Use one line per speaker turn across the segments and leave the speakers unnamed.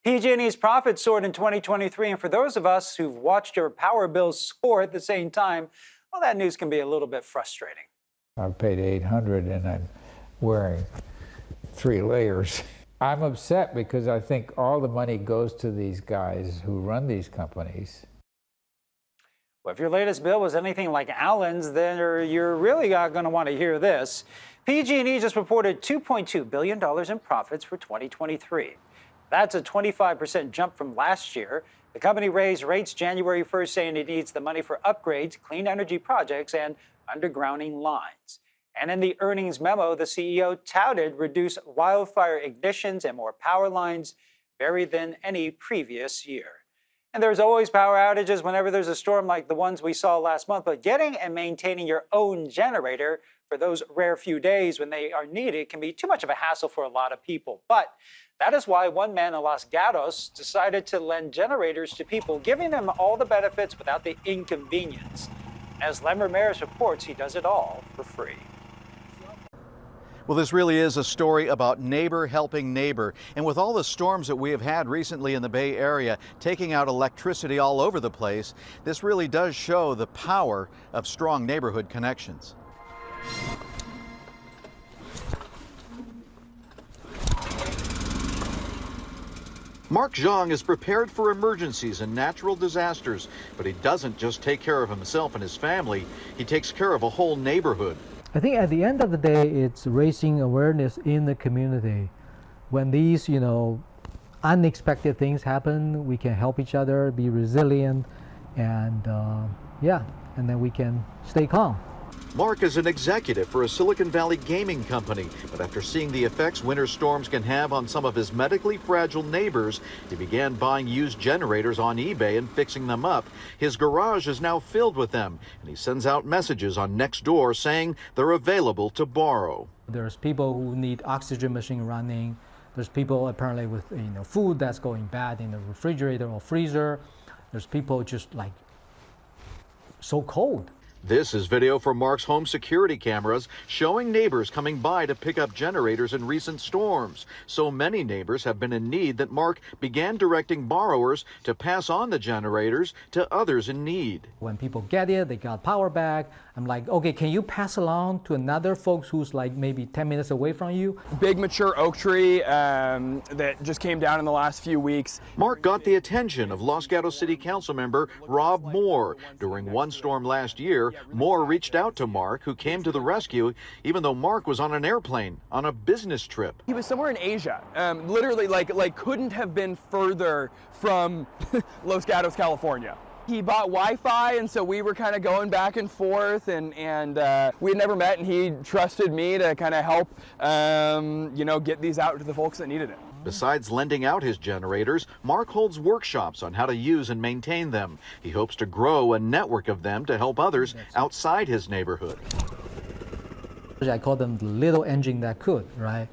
PG&E's profits soared in 2023, and for those of us who've watched your power bills soar at the same time, well, that news can be a little bit frustrating.
I've paid $800 and I'm wearing 3 layers. I'm upset because I think all the money goes to these guys who run these companies.
Well, if your latest bill was anything like Alan's, then you're really not going to want to hear this. PG&E just reported $2.2 billion in profits for 2023. That's a 25% jump from last year. The company raised rates January 1st, saying it needs the money for upgrades, clean energy projects, and undergrounding lines. And in the earnings memo, the CEO touted reduced wildfire ignitions and more power lines buried than any previous year. And there's always power outages whenever there's a storm like the ones we saw last month, but getting and maintaining your own generator for those rare few days when they are needed can be too much of a hassle for a lot of people. But that is why one man in Los Gatos decided to lend generators to people, giving them all the benefits without the inconvenience. As Len Ramirez reports, he does it all for free.
Well, this really is a story about neighbor helping neighbor. And with all the storms that we have had recently in the Bay Area, taking out electricity all over the place, this really does show the power of strong neighborhood connections. Mark Zhang is prepared for emergencies and natural disasters, but he doesn't just take care of himself and his family, he takes care of a whole neighborhood.
I think at the end of the day, it's raising awareness in the community. When these, unexpected things happen, we can help each other, be resilient, and and then we can stay calm.
Mark is an executive for a Silicon Valley gaming company, but after seeing the effects winter storms can have on some of his medically fragile neighbors, he began buying used generators on eBay and fixing them up. His garage is now filled with them, and he sends out messages on Nextdoor saying they're available to borrow.
There's people who need oxygen machine running. There's people apparently with food that's going bad in the refrigerator or freezer. There's people just like so cold.
This is video from Mark's home security cameras showing neighbors coming by to pick up generators in recent storms. So many neighbors have been in need that Mark began directing borrowers to pass on the generators to others in need.
When people get it, they got power back. I'm like, okay, can you pass along to another folks who's like maybe 10 minutes away from you?
Big mature oak tree that just came down in the last few weeks.
Mark got the attention of Los Gatos City Council member Rob Moore. During one storm last year, Moore reached out to Mark, who came to the rescue, even though Mark was on an airplane on a business trip.
He was somewhere in Asia, literally like couldn't have been further from Los Gatos, California. He bought Wi-Fi, and so we were kind of going back and forth, and we had never met, and he trusted me to kind of help, get these out to the folks that needed it.
Besides lending out his generators, Mark holds workshops on how to use and maintain them. He hopes to grow a network of them to help others outside his neighborhood.
I call them the little engine that could, right?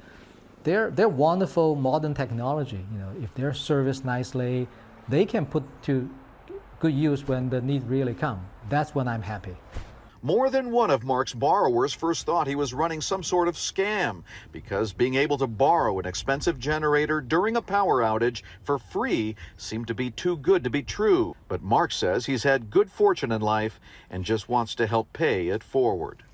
They're wonderful modern technology. If they're serviced nicely, they can put to good use when the need really comes. That's when I'm happy.
More than one of Mark's borrowers first thought he was running some sort of scam because being able to borrow an expensive generator during a power outage for free seemed to be too good to be true. But Mark says he's had good fortune in life and just wants to help pay it forward.